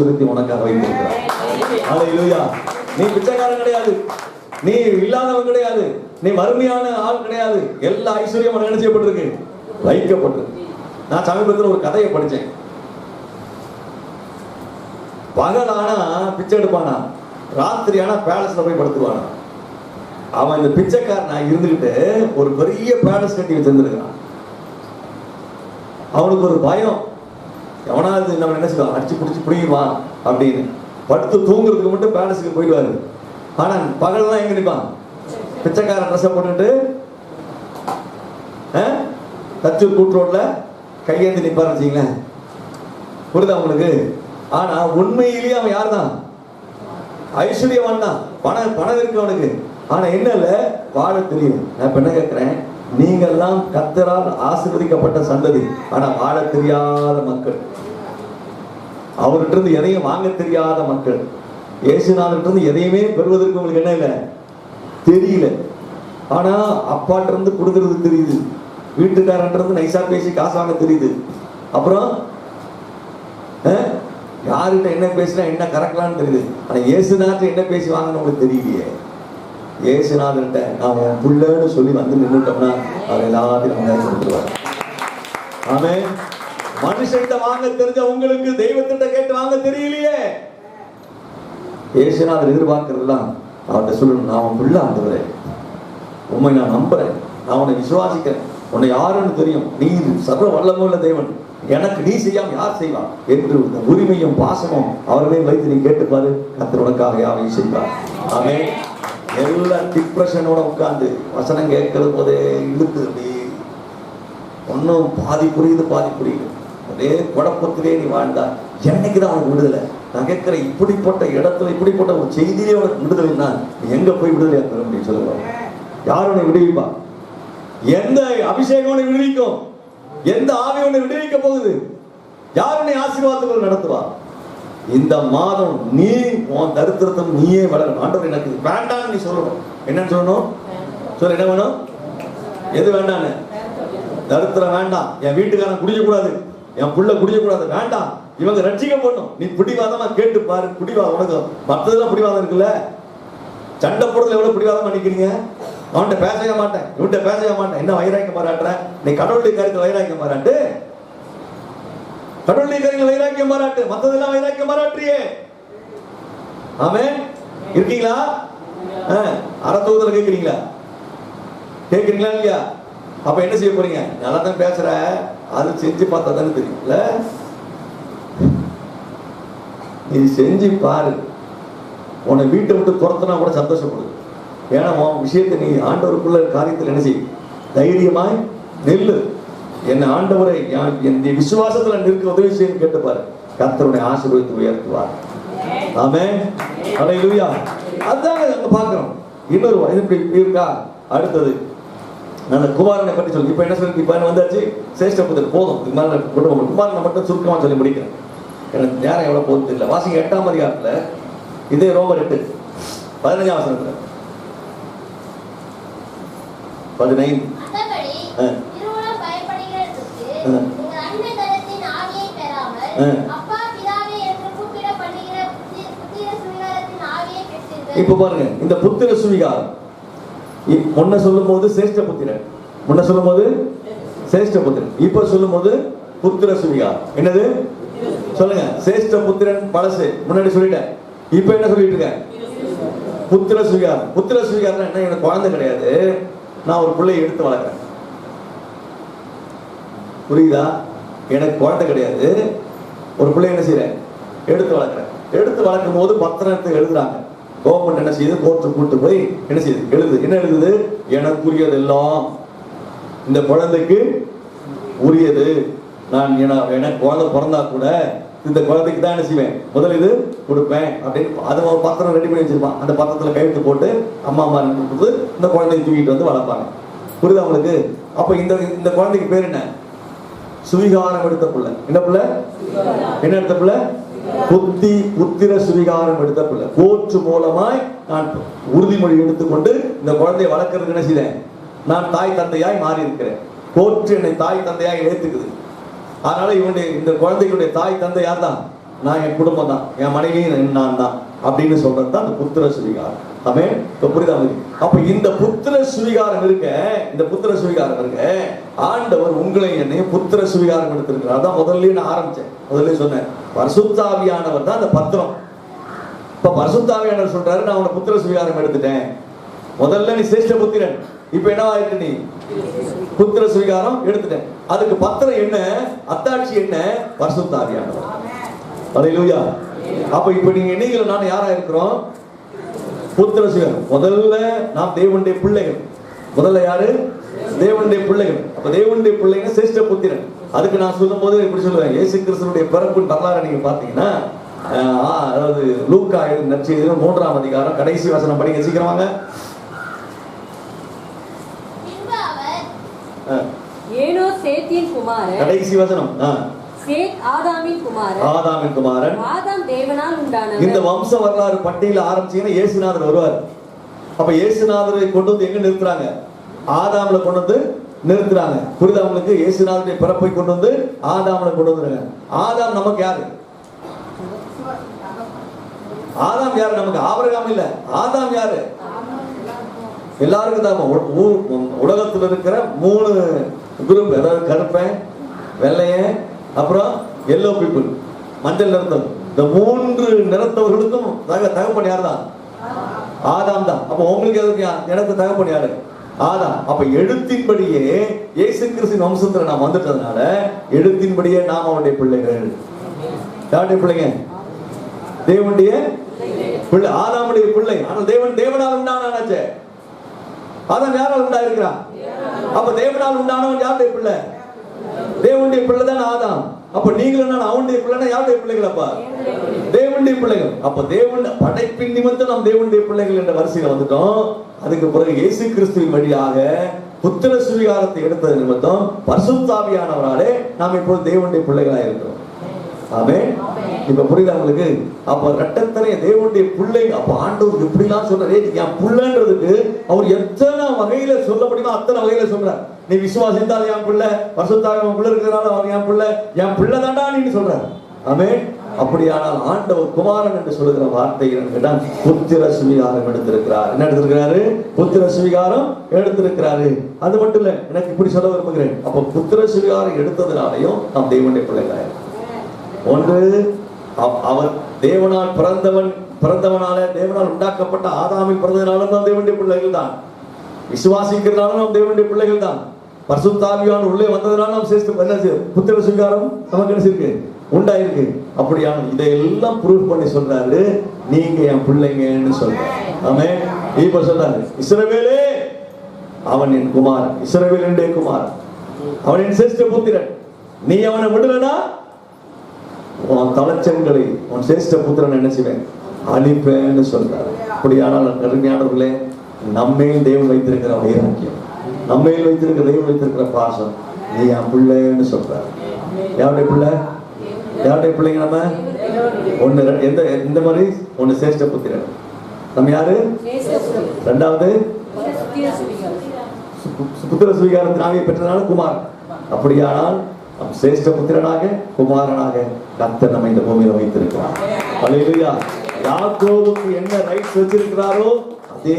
உனக்காக வைத்திருக்கிறார். ஹல்லேலூயா. நீ பிச்சைக்காரன் கிடையாது, நீ இல்லாதவன் கிடையாது, நீ வறுமையான ஆள் கிடையாது. எல்லா ஐஸ்வர்யம் உனக்கு என்ன செய்யப்பட்டிருக்கு? வைக்கப்பட்டிருக்கு. நான் சமீபத்தில் ஒரு கதையை படித்தேன். பகலானா பிச்சை எடுப்பானா, ராத்திரி ஆனா பேலஸ்ல போய் படுத்துவானா. அவன் இந்த பிச்சைக்காரனா இருந்துகிட்டு ஒரு பெரிய பேலஸ் கட்டி வச்சிருந்துருக்கான். அவனுக்கு ஒரு பயம், எவனாவது நம்ம என்ன செய்வான், அடிச்சு பிடிச்சி பிடிக்குவான் அப்படின்னு. படுத்து தூங்குறதுக்கு மட்டும் பேலஸுக்கு போயிடுவாரு. ஆனா பகல்லாம் எங்க நிற்பான்? பிச்சைக்காரன் ட்ரெஸ்ஸை போட்டுட்டு தச்சூர் கூட்டுரோட்ல கையேந்தி நிற்பாரு வச்சுங்களேன். புரியுதா உங்களுக்கு? ஆனா உண்மையிலேயே அவன் யார் தான்? ஐஸ்வர்யவான் தான், பணம் இருக்கு அவனுக்கு. ஆனா என்ன இல்ல, வாழ தெரியும். நான் இப்ப என்ன கேட்கிறேன், நீங்கெல்லாம் கர்த்தரால் ஆசீர்வதிக்கப்பட்ட சந்ததி, ஆனா வாழ தெரியாத மக்கள், அவர்கிட்ட இருந்து எதையும் வாங்க தெரியாத மக்கள், இயேசுநாதர்கிட்ட இருந்து எதையுமே பெறுவதற்கு உங்களுக்கு என்ன இல்லை, தெரியல. ஆனா அப்பாட்ட இருந்து கொடுக்கறது தெரியுது, வீட்டுக்காரன் இருந்து நைசா பேசி காசு வாங்க தெரியுது. அப்புறம் யாருகிட்ட என்ன பேசினா என்ன கறக்கலான்னு தெரியுது. ஆனா இயேசுநாதர் என்ன பேசி வாங்கன்னு உங்களுக்கு தெரியலையே. இயேசுநாதர்கிட்ட நான் உன் புள்ளன்னு சொல்லி வந்து நின்றுட்டோம்னா அவர் எல்லாத்தையும் நம்ம கொடுத்துருவார். ஆமென். மனுஷன்கிட்ட வாங்க தெரிஞ்ச உங்களுக்கு தெய்வத்திட்ட கேட்டு வாங்க தெரியலையே. இயேசுநாதர் எதிர்பார்க்கிறதுலாம் அவர்கிட்ட சொல்லணும், நான் உன் புள்ள ஆண்டவரே, உண்மை நான் நம்புறேன், நான் உன்னை விசுவாசிக்கிறேன், உன்னை யாருன்னு தெரியும், நீ சர்வ வல்லமுள்ள தேவன், எனக்கு நீ செய்யாம யார் செய்வான் என்று உரிமையும் பாசமும் அவர்களையும் வைத்து நீ கேட்டுப்பாரு. கர்த்தர் உனக்காக யாவையும் செய்வார். ஆமென். எல்லாம் டிப்ரெஷனோட உட்கார்ந்து வசனம் கேட்கிறது போதே இழுத்து அப்படி ஒன்னும் பாதி புரியுது பாதி புரியுது, ஒரே குழப்பத்திலே நீ வாழ்ந்தா என்னைக்குதான் அவனுக்கு விடுதலை? நான் கேட்கிறேன், இப்படிப்பட்ட இடத்துல இப்படிப்பட்ட ஒரு செய்தியிலே உனக்கு விடுதலைன்னா நீ எங்க போய் விடுதலை பெற முடியும் சொல்லுங்க? யார் உன்னை விடுவிப்பா? எந்த அபிஷேகம் உன்னை விடுவிக்கும்? எந்த ஆவி உன்னை விடுவிக்க போகுது? யார் உன்னை ஆசீர்வாதங்கள் நடத்துவா? இந்த மாதம் நீ உன் தரித்திரத்தை நீயே வளரணும். ஆண்டவர் எனக்கு வேண்டாம்னு நீ சொல்லணும். என்னன்னு சொல்லணும்? சொல்ல, என்ன வேணும்? எது வேண்டான்னு? தரித்திரம் வேண்டாம், என் வீட்டுக்காரன் குடிக்க கூடாது, என் புள்ள குடிக்க கூடாது, வேண்டாம், இவங்க ரட்சிக்கப்படணும். நீ பிடிவாதமா கேட்டு பாரு. பிடிவாதம் உனக்கு மற்றதெல்லாம் பிடிவாதம் இருக்குல்ல. சண்டை போடுறதுல எவ்வளவு பிடிவாதம் பண்ணிக்கிறீங்க? அவன்கிட்ட பேசவே மாட்டேன், இவன்கிட்ட பேசவே மாட்டேன், என்ன வைராக்கிய மாறாட்டுற? நீ கடவுளுடைய காரியத்தில் வைராக்கிய மாறாட்டு, கடவுளுடைய காரியங்கள் வைராக்கிய மாறாட்டு, மற்றதெல்லாம் வைராக்கிய மாறாட்டியே. ஆமென். இருக்கீங்களா? அறத்தூதல கேட்கிறீங்களா? கேட்கிறீங்களா இல்லையா? அப்ப என்ன செய்ய போறீங்க? நல்லா தான் பேசுற, அது செஞ்சு பார்த்தா தானே தெரியும்ல. நீ செஞ்சு பாரு. உன்னை வீட்டை விட்டு துரத்துனா கூட சந்தோஷப்படு. ஏன்னா உன் விஷயத்தை நீ ஆண்டவருக்குள்ள காரியத்தில் என்ன செய்ய, தைரியமாய் நெல்லு. என்ன ஆண்டவரை என் விசுவாசத்துல நிற்க உதவி செய்ய கேட்டுப்பாரு. கர்த்தருடைய ஆசீர்வாதத்தை உயர்த்துவார். ஆமென். ஹல்லேலூயா. அதான் நம்ம பார்க்கிறோம். இன்னொரு இப்படி இருக்கா. அடுத்தது நான் குமாரனை பற்றி சொல்லி இப்ப என்ன சொல்லி இப்ப வந்தாச்சு சிரேஷ்ட புத்திரன். போதும், இது மாதிரி குடும்பம் குமாரனை மட்டும் சுருக்கமா சொல்லி முடிக்கிறேன். எனக்கு நேரம் எவ்வளவு போகுது தெரியல. வாசிங்க 8ஆம் அதிகாரத்துல, இதே ரோமர் 8:15 வசனத்துல 15 இப்ப பாருங்க, இந்த புத்திர சுவிகாரம் முன்ன சொல்லும் போது சிரேஷ்ட புத்திரன், முன்ன சொல்லும் போது சிரேஷ்ட புத்திரன், இப்ப சொல்லும் போது புத்திர சுவிகாரம். என்னது சொல்லுங்க? சிரேஷ்ட புத்திரன் பழசு, முன்னாடி சொல்லிட்டேன். இப்ப என்ன சொல்லிட்டு இருக்கேன்? புத்திர சுவிகாரம். புத்திர சுவிகாரம் என்ன? எனக்கு குழந்தை கிடையாது, நான் ஒரு பிள்ளையை எடுத்து வளர்க்கிறேன். புரியுதா? எனக்கு குழந்தை கிடையாது, ஒரு பிள்ளை என்ன செய்யறேன்? எடுத்து வளர்க்கிறேன். எடுத்து வளர்க்கும் போது பத்திரத்தை எழுதுறாங்க. கவர்மெண்ட் என்ன செய்யுது? கோர்ட்டு கூட்டு போய் என்ன செய்யுது? எழுது. என்ன எழுதுது? எனக்குரியதெல்லாம் இந்த குழந்தைக்கு உரியது. நான் எனக்கு குழந்தை பிறந்தா கூட இந்த குழந்தைக்கு தான் என்ன செய்வேன்? முதல் இது கொடுப்பேன் அப்படின்னு அது ஒரு பத்திரம் ரெடி பண்ணி வச்சிருப்பான். அந்த பத்திரத்துல கையெழுத்து போட்டு அம்மா அம்மா கொடுத்து இந்த குழந்தையை தூக்கிட்டு வந்து வளர்ப்பாங்க. புரியுதா உங்களுக்கு? அப்ப இந்த குழந்தைக்கு பேர் என்ன? சுவிகாரம் எடுத்த பிள்ளை. என்ன பிள்ளை? என்ன எடுத்த பிள்ளை? புத்திர சுவிகாரம் எடுத்த பிள்ளை. கோர்ட்டு மூலமாய் நான் உறுதிமொழி எடுத்துக்கொண்டு இந்த குழந்தையை வளர்க்கறதுக்கு என்ன செய்தேன்? நான் தாய் தந்தையாய் மாறி இருக்கிறேன். கோர்ட்டு என்னை தாய் தந்தையாய் ஏற்றுக்குது. அதனால இந்த குழந்தைகளுடைய தாய் தந்தை யார் தான்? நான் என் குடும்பம் தான், என் மனைவியும் நான் தான் அப்படின்னு சொல்றது தான் அந்த புத்திர சுவிகாரம். ஆமென். இப்ப புரியுதா? அப்ப இந்த புத்திர சுவிகாரம் இருக்க, இந்த புத்திர சுவிகாரம் இருக்க, ஆண்டவர் உங்களை என்னையும் புத்திர சுவிகாரம் எடுத்திருக்கிறார். அதான் முதல்ல நான் ஆரம்பிச்சேன், முதல்ல சொன்னேன், பரிசுத்த ஆவியானவர் தான் அந்த பத்திரம். இப்ப பரிசுத்த ஆவியானவர் சொல்றாரு, நான் உன்னை புத்திர சுவிகாரம் எடுத்துட்டேன். முதல்ல நீ சிரேஷ்ட புத்திரன், இப்ப என்னவாயிட்டு, நீ புத்திர சுவிகாரம் எடுத்துட்டேன். அதுக்கு பத்திரம் என்ன, அத்தாட்சி என்ன, பரிசுத்த ஆவியானவர். அல்லேலூயா. அப்ப இப்ப நீங்க என்னைக்கு நான் யாரா இருக்கிறோம்? புத்திர சுவிகாரம். முதல்ல நாம் தேவனுடைய பிள்ளைகள். முதல்ல யாரு? தேவனுடைய பிள்ளைகள். அப்ப தேவனுடைய பிள்ளைங்க சிரேஷ்ட புத்திரன். அதுக்கு நான் சொல்லும் போது எப்படி சொல்லுவேன், இயேசு கிறிஸ்துவுடைய பிறப்பின் வரலாறு நீங்க பாத்தீங்கன்னா, அதாவது லூக்கா நற்செய்தி 3ஆம் அதிகாரம் கடைசி வசனம் படிங்க சீக்கிரமாங்க. ஏனோ சேத்தின் குமாரன். கடைசி வசனம். சேத் ஆதாமின் குமாரன். ஆதாமின் குமாரன். ஆதாம் தேவனால் உண்டானவர். இந்த வம்ச வரலாறு பட்டியல ஆரம்பிச்சீங்கன்னா இயேசுநாதர் வருவார். அப்ப இயேசுநாதரை கொண்டு வந்து எங்க நிறுத்துறாங்க? ஆதாம்ல கொண்டு வந்து நிறுத்துறாங்க. புரியுதா உங்களுக்கு? இயேசுநாதருடைய பிறப்பை கொண்டு வந்து ஆதாம்ல கொண்டு வந்துருங்க. ஆதாம் நமக்கு யாரு? ஆதாம் யாரு நமக்கு? ஆபிரகாம் இல்ல, ஆதாம் யாரு? எல்லாருக்கும் தான். உலகத்தில் இருக்கிற 3 குரூப், அதாவது கருப்பன், வெள்ளையன், அப்புறம் எல்லோ பீப்புள், மஞ்சள் நிறத்தவர். இந்த 3 நிறத்தவர்களுக்கும் தகப்பன் யார் தான்? ஆதாம் தான். அப்ப உங்களுக்கு எதுக்கு எனக்கு தகப்பன் யாரு? ஆதாம். அப்ப எழுத்தின்படியே இயேசு கிறிஸ்துவின் வம்சத்துல நாம் வந்துட்டதுனால எழுத்தின்படியே நாம் அவனுடைய பிள்ளைகள். யாருடைய பிள்ளைங்க? தேவனுடைய பிள்ளை, ஆதாமுடைய பிள்ளை. ஆனால் தேவனால் உண்டானாச்சே. ஆதாம் யாரால் உண்டாயிருக்கிறான்? அப்ப தேவனால் உண்டானவன் யாருடைய பிள்ளை? தேவனுடைய பிள்ளை தான் ஆதாம். அப்ப நீங்களும் நான் அவனுடைய பிள்ளைனா யாருடைய பிள்ளைகள்? அப்ப தேவனுடைய பிள்ளைகள். அப்ப தேவன் படைப்பின் நிமித்தம் நாம் தேவனுடைய பிள்ளைகள் என்ற வரிசையில வந்துட்டோம். அதுக்கு பிறகு இயேசு கிறிஸ்துவின் வழியாக புத்திர சுவிகாரத்தை எடுத்தது நிமித்தம் பரிசுத்த ஆவியானவராலே நாம் இப்போது தேவனுடைய பிள்ளைகளா இருக்கிறோம். ஆமென். இப்ப புரியுதா உங்களுக்கு? அப்ப ரெட்டத்தனை தேவனுடைய பிள்ளை. அப்ப ஆண்டவர் எப்படிலாம் சொல்றாரு, என் பிள்ளைன்றதுக்கு அவர் எத்தனை வகையில சொல்ல முடியுமோ அத்தனை வகையில சொல்றார். நீ விசுவாசித்தால் என் பிள்ளை, பரிசுத்த பிள்ளை இருக்கிறனால அவன் என் பிள்ளை தாண்டா நீ சொல்றாரு. ஆமென். அப்படியானால் ஆண்டவர் குமாரன் என்று சொல்லுகிற வார்த்தை என்னன்னு புத்திர சுவிகாரம் எடுத்திருக்கிறார். என்ன எடுத்திருக்கிறாரு? புத்திர சுவிகாரம் எடுத்திருக்கிறாரு. அது மட்டும் இல்ல, எனக்கு இப்படி சொல்ல விரும்புகிறேன். அப்ப புத்திர சுவிகாரம் எடுத்ததுனாலையும் நாம் தேவனுடைய பிள்ளைகள். ஒன்று, அவர் தேவனால் பிறந்தவனால தேவனால் உண்டாக்கப்பட்ட ஆதாமில் பிறந்ததுனாலும் நாம் தேவனுடைய பிள்ளைகள் தான். விசுவாசிக்கிறதுனாலும் நாம் தேவனுடைய பிள்ளைகள் தான். பரிசுத்த ஆவியானவர் உள்ளே வந்ததுனால நாம் சேர்த்து புத்திர சுவிகாரம் நமக்கு என்ன இருக்கு, உண்டாயிருக்கு. அப்படியான இதையெல்லாம் ப்ரூவ் பண்ணி சொல்றாரு, நீங்க என் பிள்ளைங்கன்னு சொல்றாரு. ஆமென். இப்ப சொல்றாரு, இஸ்ரவேலே அவன் என் குமாரன், இஸ்ரவேல் என்னுடைய குமாரன், அவன் என் சிரேஷ்ட புத்திரன். நீ அவனை விடலனா உன் தலைச்சன்களை உன் சிரேஷ்ட புத்திரன் என்ன செய்வேன், அழிப்பேன்னு சொல்றாரு. அப்படியானால் கருமையானவர்களே, நம்மையும் தேவன் வைத்திருக்கிற வைராக்கியம், நம்மையில் வைத்திருக்கிற தெய்வம் வைத்திருக்கிற பாசம், நீ என் பிள்ளைன்னு சொல்றாரு. யாருடைய பிள்ளை? யாருடைய பிள்ளைங்க நம்ம? ஒன்னு எந்த மாதிரி? ஒன்னு சிரேஷ்ட புத்திரன். நம்ம யாரு? ரெண்டாவது புத்திர சுவிகாரத்தின் ஆவியை பெற்றதான குமாரன். அப்படியானால் நம் சிரேஷ்ட புத்திரனாக குமாரனாக கர்த்தர் நம்ம இந்த பூமியில வைத்திருக்கிறார். அல்லேலூயா. யாக்கோபுக்கு என்ன ரைட்ஸ் வச்சிருக்கிறாரோ அதே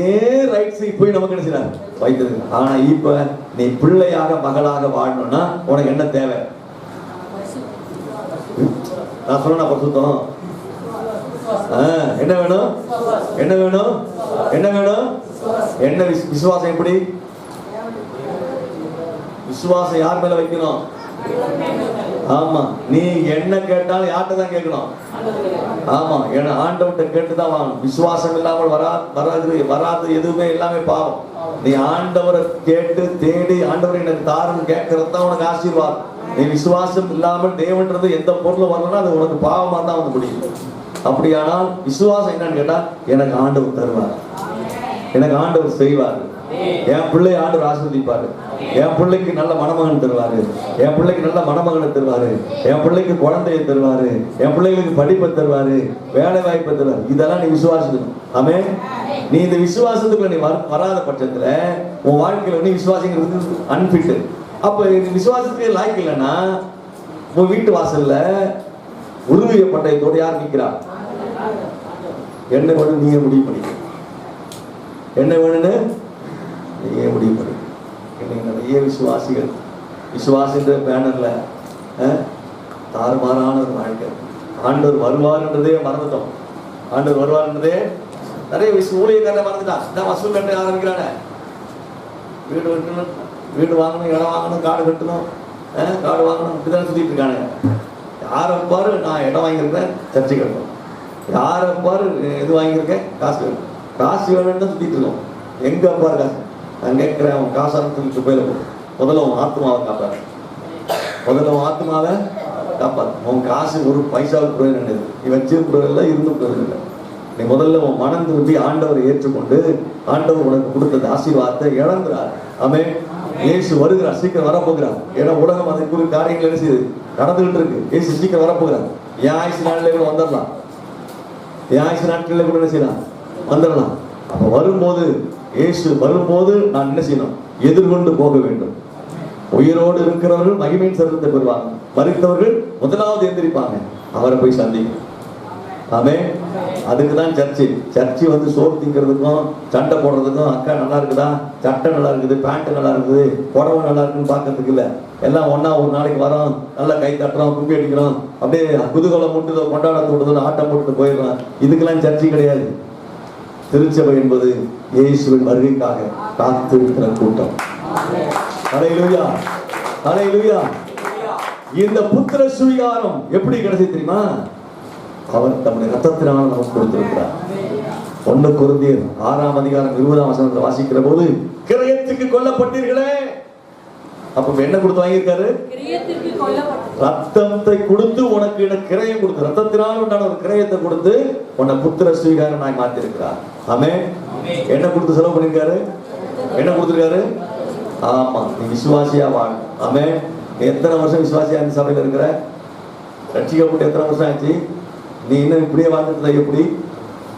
ரைட்ஸ் போய் நமக்கு என்ன செய்யறாரு, வைத்திருக்கிறார். ஆனா இப்ப நீ பிள்ளையாக மகளாக வாழணும்னா உனக்கு என்ன தேவை? நான் சொன்ன பரிசுத்தம். என்ன வேணும்? என்ன வேணும்? என்ன வேணும்? என்ன விசுவாசம்? எப்படி விசுவாசம் யார் மேல வைக்கணும்? ஆமா, நீ என்ன கேட்டாலும் யார்கிட்ட தான் கேட்கணும். ஆமா, ஏன்னா ஆண்டவர்கிட்ட கேட்டுதான் வாங்கணும். விசுவாசம் இல்லாமல் வராது எதுவுமே எல்லாமே பாவம். நீ ஆண்டவரை கேட்டு தேடி ஆண்டவரை எனக்கு தாருன்னு கேட்கறது தான் உனக்கு ஆசீர்வாதம். நீ விசுவாசம் இல்லாமல் தேவன்றது எந்த பொருளும் வரலன்னா அது உனக்கு பாவமா தான் வந்து முடியும். அப்படியானால் விசுவாசம் என்னன்னு கேட்டா, எனக்கு ஆண்டவர் தருவார், எனக்கு ஆண்டவர் செய்வார், என் பிள்ளை ஆண்டவர் ஆசீர்வதிப்பாரு, என் பிள்ளைக்கு நல்ல மணமகன் தருவாரு, என் பிள்ளைக்கு நல்ல மணமகனை தருவாரு, என் பிள்ளைக்கு குழந்தையை தருவாரு, என் பிள்ளைகளுக்கு படிப்பை தருவாரு, வேலை வாய்ப்பை தருவாரு. இதெல்லாம் நீ விசுவாசிக்கணும். ஆமென். நீ இந்த விசுவாசத்துக்குள்ள நீ வராத பட்சத்துல உன் வாழ்க்கையில நீ விசுவாசிக்கிறது அன்பிட். அப்ப விசுவாசத்துக்கு லாய்க்கு இல்லைன்னா உன் வீட்டு வாசல்ல உருவிய பட்டயத்தோடு யார் நிற்கிறா? என்ன வேணும் நீயே முடிவு பண்ணிக்க. என்ன வேணும்னு நீயே முடிவு பண்ணி. இன்னைக்கு நிறைய விசுவாசிகள் விசுவாசின்ற பேனர்ல தாறுமாறான ஒரு வாழ்க்கை. ஆண்டவர் வருவார்ன்றதே மறந்துட்டோம். ஆண்டவர் வருவார்ன்றதே நிறைய ஊழியக்காரனை மறந்துட்டான். இந்த வசூல் கட்ட ஆரம்பிக்கிறானே, வீடு கட்டணும், வீடு வாங்கணும், இடம் வாங்கணும், காடு கட்டணும், காடு வாங்கணும், இப்படிதான் சுத்திட்டு இருக்கானே. யாரை பாரு நான் இடம் வாங்கியிருக்கேன் சர்ச்சை கட்டணும், யாரை பாரு இது வாங்கியிருக்கேன் காசு வேணும், காசு வேணும்னு தான் சுத்திட்டு இருக்கோம். எங்க பாரு காசு? நான் கேட்கிறேன், அவன் காசான தூக்கிட்டு போயில போ. முதல்ல அவன் ஆத்மாவை காப்பாரு, முதல்ல அவன் ஆத்மாவை காப்பாரு. அவன் காசு ஒரு பைசாவுக்கு பிரயோஜனம், நீ வச்சிருக்கிறதில்ல, இருந்து பிரயோஜனம் இல்லை. நீ முதல்ல உன் மனம் திரும்பி ஆண்டவரை ஏற்றுக்கொண்டு ஆண்டவர் உனக்கு கொடுத்தது ஆசீர்வாதத்தை இழந்துறார். ஆமென். இயேசு வருகிறார், சீக்கிரம் வரப்போகிறார். ஏன்னா உலகம் அதை குறித்த காரியங்கள் என்ன செய்யுது, நடந்துகிட்டு இருக்கு. இயேசு சீக்கிரம் வரப்போகிறார். என் ஆயுசு நாளிலே கூட வந்துடலாம், என் ஆயுசு நாட்களில் கூட என்ன செய்யலாம், வந்துடலாம். அப்ப வரும்போது, இயேசு வரும்போது நான் என்ன செய்யணும், எதிர்கொண்டு போக வேண்டும். உயிரோடு இருக்கிறவர்கள் மகிமையின் சரீரத்தை பெறுவாங்க, மரித்தவர்கள் முதலாவது எந்திரிப்பாங்க, அவரை போய் சந்திக்கும். ஆமென். அதுக்கு தான் சர்ச்சு. சர்ச்சு வந்து சோறு திங்கிறதுக்கும் சண்டை போடுறதுக்கும், அக்கா நல்லா இருக்குதா, சட்டை நல்லா இருக்குது, பேண்ட் நல்லா இருக்குது, புடவை நல்லா இருக்குன்னு பார்க்கறதுக்கு இல்லை. எல்லாம் ஒன்னா ஒரு நாளைக்கு வரோம், நல்லா கை தட்டுறோம், கும்பி அடிக்கிறோம், அப்படியே குதூகலம் முட்டுதோ, கொண்டாட தோடுதோ, ஆட்டம் போட்டு போயிடுறோம். இதுக்கெல்லாம் சர்ச்சை கிடையாது. திருச்சபை என்பது இயேசுவின் வருகைக்காக காத்து இருக்கிற கூட்டம். ஹல்லேலூயா, ஹல்லேலூயா. இந்த புத்திர சுவிகாரம் எப்படி கிடைச்சு தெரியுமா? அவர் தம்முடைய ரத்தத்தினால் நமக்கு கொடுத்திருக்கிறார். 1 கொரிந்தியர் 6ஆம் அதிகாரம் 20ஆம் வசனத்தை வாசிக்கிற போது, கிரயத்துக்கு கொல்லப்பட்டீர்களே. அப்ப என்ன கொடுத்து வாங்கியிருக்காரு? ரத்தத்தை கொடுத்து உனக்கு கிரயம் கொடுத்து, ரத்தத்தினால் உண்டான ஒரு கிரயத்தை கொடுத்து உன்னை புத்திர சுவீகாரனாய் மாத்திருக்கிறார். ஆமென். என்ன கொடுத்து செலவு பண்ணிருக்காரு? என்ன கொடுத்திருக்காரு? ஆமா, நீ விசுவாசியா வாழ. ஆமென். எத்தனை வருஷம் விசுவாசியா இந்த சபையில இருக்கிற? ரட்சிக்கப்பட்டு எத்தனை வருஷம் ஆச்சு? நீ இன்னும் இப்படியே வாழ்ந்துட்டு எப்படி?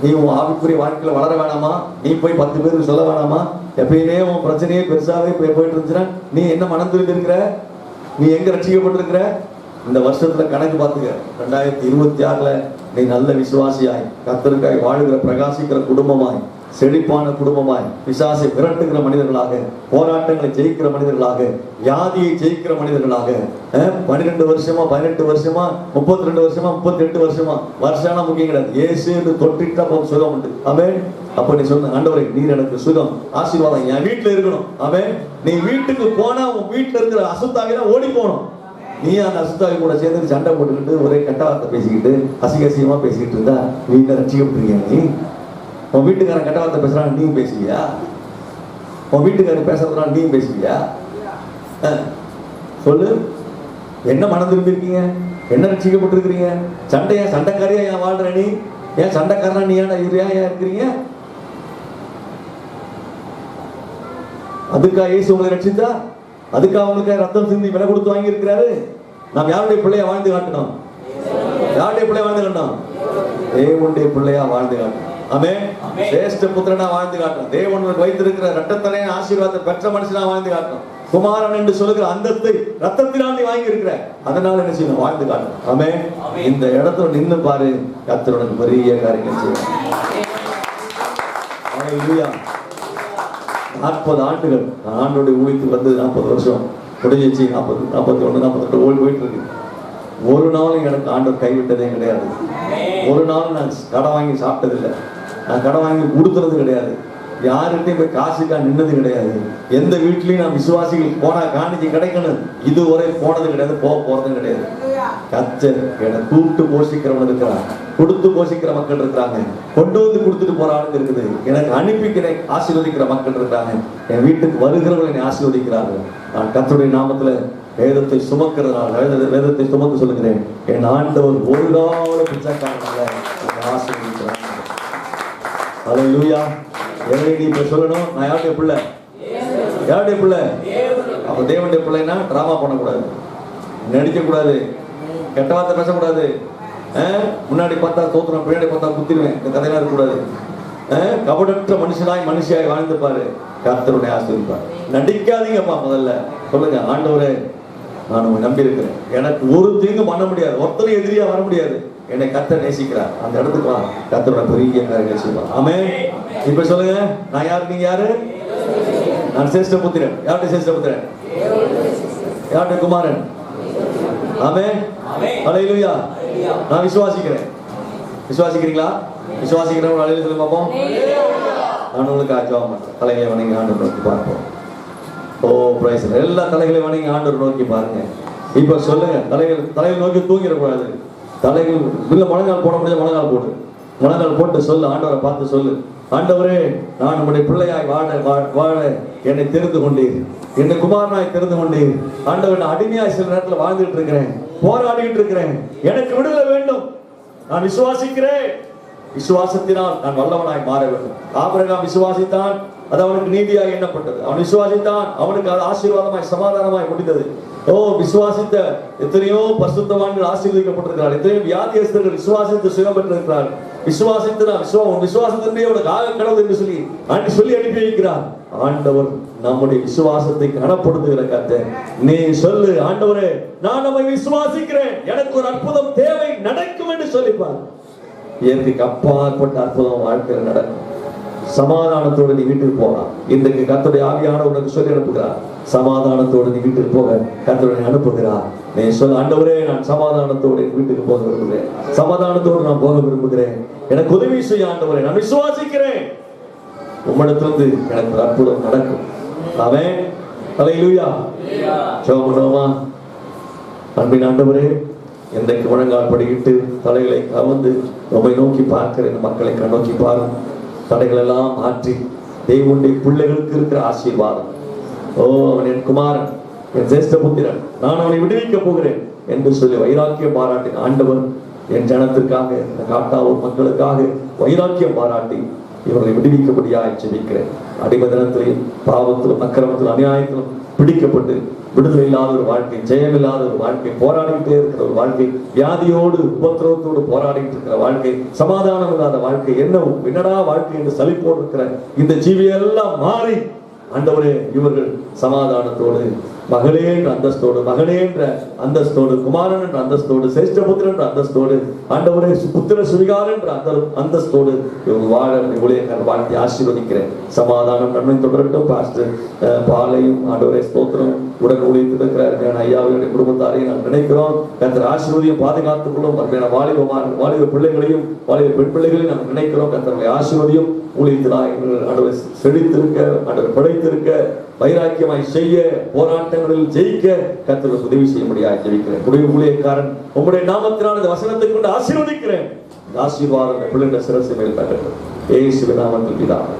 நீ உன் ஆவிக்குரிய வாழ்க்கையில வளர வேணாமா? நீ போய் 10 பேருக்கு சொல்ல வேணாமா? எப்பயுமே உன் பிரச்சனையே பெருசாவே போயிட்டு இருந்துச்சுன்னா நீ என்ன மனம் திரும்பி இருக்கிற? நீ எங்க ரட்சிக்கப்பட்டிருக்கிற? இந்த வருஷத்துல கணக்கு பார்த்துக்க. 2026ல நீ நல்ல விசுவாசியாய், கர்த்தருக்காய் வாழுகிற பிரகாசிக்கிற குடும்பமாய், செழிப்பான குடும்பமாய், பிசாசை விரட்டுகிற மனிதர்களாக, போராட்டங்களை ஜெயிக்கிற மனிதர்களாக, வியாதியை ஜெயிக்கிற மனிதர்களாக, 12 வருஷமா 18 வருஷமா 32 வருஷமா 38 வருஷமா, வருஷம்னா முக்கியம் கிடையாது. இயேசு தொட்டிட்டா போகும், சுகம் உண்டு. ஆமென். அப்ப நீ சொன்ன, ஆண்டவரே நீர் எனக்கு சுகம், ஆசீர்வாதம் என் வீட்டுல இருக்கணும். ஆமென். நீ வீட்டுக்கு போனா உன் வீட்டுல இருக்கிற அசுத்தாவிலாம் ஓடி போகணும். நீ அந்த அசுத்தாவி கூட சேர்ந்து சண்டை போட்டுக்கிட்டு ஒரே கெட்ட வார்த்தை பேசிக்கிட்டு அசிங்கசியமா பேசிக்கிட்டு இருந்தா வீட்டை ரட்சிக்கப்பட்டிருக்கீங்க. நீ உன் வீட்டுக்காரன் கெட்ட வார்த்தை பேசுறான், நீ பேசுவியா? உன் வீட்டுக்காரன் பேசுறதுனால நீ பேசுவியா? சொல்லு. என்ன மனம் திரும்பி இருக்கீங்க? என்ன ரட்சிக்கப்பட்டிருக்கிறீங்க? சண்டையா, சண்டைக்காரியா ஏன் வாழ்ற? நீ ஏன் சண்டைக்காரனா? நீ ஏன் இருக்கிறீங்க? அதுக்கா இயேசு உங்களை ரட்சித்தா? அதுக்கா அவங்களுக்கு ரத்தம் சிந்தி விலை கொடுத்து வாங்கி இருக்கிறாரு? நாம் யாருடைய பிள்ளையா வாழ்ந்து காட்டணும்? யாருடைய பிள்ளையா வாழ்ந்து காட்டணும்? தேவனுடைய பிள்ளையா வாழ்ந்து காட்டணும். ஆமென். சிரேஷ்ட புத்திரனா வாழ்ந்து காட்டணும். தேவன் வைத்திருக்கிற இரட்டத்தனை ஆசீர்வாதத்தை பெற்ற மனுஷனா வாழ்ந்து காட்டணும். குமாரன் என்று சொல்லுகிற அந்தத்தை ரத்தத்தினால் நீ வாங்கி இருக்கிற, அதனால என்ன செய்யணும்? வாழ்ந்து காட்டணும். ஆமென். இந்த இடத்துல நின்று பாரு, கர்த்தருடன் பெரிய காரியங்கள் செய்யணும். ஹல்லேலூயா. 40 ஆண்டுகள் நான் ஆண்டோடைய ஊழியத்துக்கு வந்து 40 வருஷம் முடிஞ்சிச்சு. 40, 41, 42 ஓடி போயிட்டு இருக்கு. ஒரு நாளும் எனக்கு ஆண்டவர் கைவிட்டதே கிடையாது. ஒரு நாள் நான் கடன் வாங்கி சாப்பிட்டதில்லை, நான் கடன் வாங்கி கொடுத்துறது கிடையாது, யாருகிட்டையும் போய் காசுக்கா நின்னது கிடையாது. எந்த வீட்லயும் நான் விசுவாசிகள் போனா காணிச்சு கிடைக்கணும் இதுவரை போனது கிடையாது, போக போறதும் கிடையாது. கர்த்தர் என்னை கூப்பிட்டு போஷிக்கிறவன் இருக்கிறான், கொடுத்து போஷிக்கிற மக்கள் இருக்கிறாங்க, கொண்டு வந்து கொடுத்துட்டு போற ஆளுங்க இருக்குது, எனக்கு அனுப்பி ஆசீர்வதிக்கிற மக்கள் இருக்கிறாங்க, என் வீட்டுக்கு வருகிறவர்கள் என்னை ஆசீர்வதிக்கிறார்கள். நான் கர்த்தருடைய நாமத்துல வேதத்தை சுமக்கிறதுனால, வேதத்தை சுமந்து சொல்லுகிறேன், என் ஆண்டவர் ஒரு கால பிச்சைக்காரனால ஆசீர்வதிக்கிறார். ஹல்லேலூயா. எதை நீ இப்ப சொல்லணும்? நான் யாருடைய பிள்ளை? யாருடைய பிள்ளை? அப்ப தேவனுடைய பிள்ளைன்னா டிராமா பண்ணக்கூடாது, நடிக்க கூடாது, கெட்ட வார்த்தை பேசக்கூடாது, முன்னாடி பார்த்தா தோத்துறேன், பின்னாடி பார்த்தா குத்திடுவேன், இந்த கதையெல்லாம் இருக்கக்கூடாது. கபடற்ற மனுஷனாய் மனுஷியாய் வாழ்ந்து பாரு, கர்த்தருடைய ஆசீர்வதிப்பார். நடிக்காதீங்கப்பா. முதல்ல சொல்லுங்க, ஆண்டவரே நான் உங்களை நம்பி இருக்கிறேன். எனக்கு ஒரு தீங்கு பண்ண முடியாது, ஒருத்தனை எதிரியா வர முடியாது. என்னை கர்த்தர் நேசிக்கிறார். அந்த இடத்துக்கு வா, கர்த்தரோட பெரிய காரியங்கள் செய்வார். ஆமென். இப்ப சொல்லுங்க, நான் யாரு, நீங்க யாரு? நான் சிரேஷ்ட புத்திரன். யாருடைய சிரேஷ்ட புத்திரன்? யாருடைய குமாரன்? ஆமென். ஹல்லேலூயா. நான் விசுவாசிக்கிறேன். விசுவாசிக்கிறீங்களா? விசுவாசிக்கிறவங்க ஹல்லேலூயா சொல்லுங்க பாப்போம். நான் உங்களுக்கு ஜெபம் பண்றேன். தலைகளை வணங்கி ஆண்டவரை நோக்கி பார்ப்போம். ஓ பிரைஸ். எல்லா தலைகளையும் வணங்கி ஆண்டவரை நோக்கி பாருங்க. இப்ப சொல்லுங்க, தலைகள் நோக்கி தூங்கிடக்கூடாது. தலைகள் இல்ல, முழங்கால் போட முடியாது, முழங்கால் போட்டு, முழங்கால் போட்டு சொல்லு, ஆண்டவரை பார்த்து சொல்லு, ஆண்டவரே நான் உங்களுடைய பிள்ளையாய் வாழ என்னை தெரிந்து கொண்டீர், என்னை குமாரனாய் தெரிந்து கொண்டீர். ஆண்டவர், நான் அடிமையாய் சில நேரத்தில் வாழ்ந்துட்டு இருக்கிறேன், போராடிட்டு இருக்கிறேன், எனக்கு விடுதலை வேண்டும். நான் விசுவாசிக்கிறேன். விசுவாசத்தினால் நான் வல்லவனாய் மாற வேண்டும். ஆபிரகாம் விசுவாசித்தான், அது அவனுக்கு நீதியாய் எண்ணப்பட்டது. அவன் விசுவாசித்தான், அவனுக்கு அது ஆசீர்வாதமாய் சமாதானமாய் முடிந்தது. ஓ, விசுவாசித்த எத்தனையோ பரிசுத்தவான்கள் ஆசீர்வதிக்கப்பட்டிருக்கிறார். எத்தனையோ வியாதியஸ்தர்கள் விசுவாசித்து சுகம் பெற்றிருக்கிறார். விசுவாசத்தின்பே கடவுள் என்று சொல்லி அனுப்பி வைக்கிறார். ஆண்டவர் நம்முடைய விசுவாசத்தை கனப்படுத்துகிற கர்த்தர். நீ சொல்லு, ஆண்டவரே நான் நம்மை விசுவாசிக்கிறேன், எனக்கு ஒரு அற்புதம் தேவை, நடக்கும் என்று சொல்லிப்பார். இயற்கைக்கு அப்பாற்பட்ட அற்புதம் வாழ்க்கையில் நடக்கும். சமாதானத்தோடு நீ வீட்டுக்கு போகலாம். இன்றைக்கு கர்த்தருடைய ஆவியானவர் உனக்கு சொல்லி அனுப்புகிறார். சமாதானத்தோடு நீ வீட்டுக்கு போக கர்த்தர் அனுப்புகிறார். நீ சொல்ல, ஆண்டவரே நான் சமாதானத்தோடு வீட்டுக்கு போக விரும்புகிறேன், சமாதானத்தோடு நான் போக விரும்புகிறேன், எனக்கு உதவி செய்ய ஆண்டவரே, நான் விசுவாசிக்கிறேன், உம்மிடத்திலிருந்து எனக்கு அற்புதம் நடக்கும். ஆமென். ஹல்லேலூயா. ஜெபம் பண்ணுவோமா? அன்பின் ஆண்டவரே, இன்றைக்கு முழங்கால் படிக்கிட்டு தலைகளை கவர்ந்து உம்மை நோக்கி பார்க்கிற மக்களை கண்ணோக்கி பாரும். தடைகள் எல்லாம் மாற்றி தேவனுடைய பிள்ளைகளுக்கு இருக்கிற ஆசீர்வாதம். ஓ, அவன் என் குமாரன், என் சிரேஷ்ட புத்திரன், நான் அவனை விடுவிக்க போகிறேன் என்று சொல்லி வைராக்கியம் பாராட்டின ஆண்டவர் என் ஜனத்திற்காக, காட்டாவூர் மக்களுக்காக வைராக்கியம் பாராட்டி இவர்களை விடுவிக்கும்படியாய் ஜெபிக்கிறேன். அடிமை தினத்திலும் பாவத்திலும் அக்கிரமத்திலும் அநியாயத்திலும் பிடிக்கப்பட்டு விடுதலை இல்லாத ஒரு வாழ்க்கை, ஜெயம் இல்லாத ஒரு வாழ்க்கை, போராடிக்கிட்டே இருக்கிற ஒரு வாழ்க்கை, வியாதியோடு உபத்திரவத்தோடு போராடிட்டு இருக்கிற வாழ்க்கை, சமாதானம் இல்லாத வாழ்க்கை, என்னடா வாழ்க்கை என்று சலிப்போடு இருக்கிற இந்த ஜீவியெல்லாம் மாறி ஆண்டவரே இவர்கள் சமாதானத்தோடு, மகளே என்ற அந்தஸ்தோடு, மகனே என்ற அந்தஸ்தோடு, குமாரன் என்ற அந்தஸ்தோடு, சிரேஷ்டபுத்திரன் என்ற அந்தஸ்தோடு, ஆண்டவரே புத்திர சுவிகாரன் என்ற அந்தஸ்தோடு இவங்க வாழ ஊழியக்காரர் வாழ்த்தி ஆசீர்வதிக்கிறேன். சமாதானம் நன்மை தொடரட்டும். பாஸ்டர் பாலையும் ஆண்டவரே ஸ்தோத்திரம் உடன் ஊழியத்தில் இருக்கிற ஐயாவுடைய குடும்பத்தாரையும் நான் நினைக்கிறோம். கர்த்தர் ஆசீர்வதியும் பாதுகாத்துக்கொள்ளும். வாலிப பிள்ளைகளையும் வாலிப பெண் பிள்ளைகளையும் நாம் நினைக்கிறோம். கர்த்தரை ஆசீர்வதியும். ஊழியத்திலாய் ஆண்டவர் செழித்திருக்க, ஆண்டவர் படைத்திருக்க, வைராக்கியமாய் செய்ய, போராட்டங்களில் ஜெயிக்க கர்த்தர் உதவி செய்ய முடியாது ஜெயிக்கிறேன். ஊழியக்காரன் உங்களுடைய நாமத்தினால் இந்த வசனத்தை கொண்டு ஆசீர்வதிக்கிறேன். ஆசீர்வாதம் பிள்ளைಗಳ சிரசு மேல் தட்டட்டும். இயேசுவின் நாமத்தில் பிதாவே.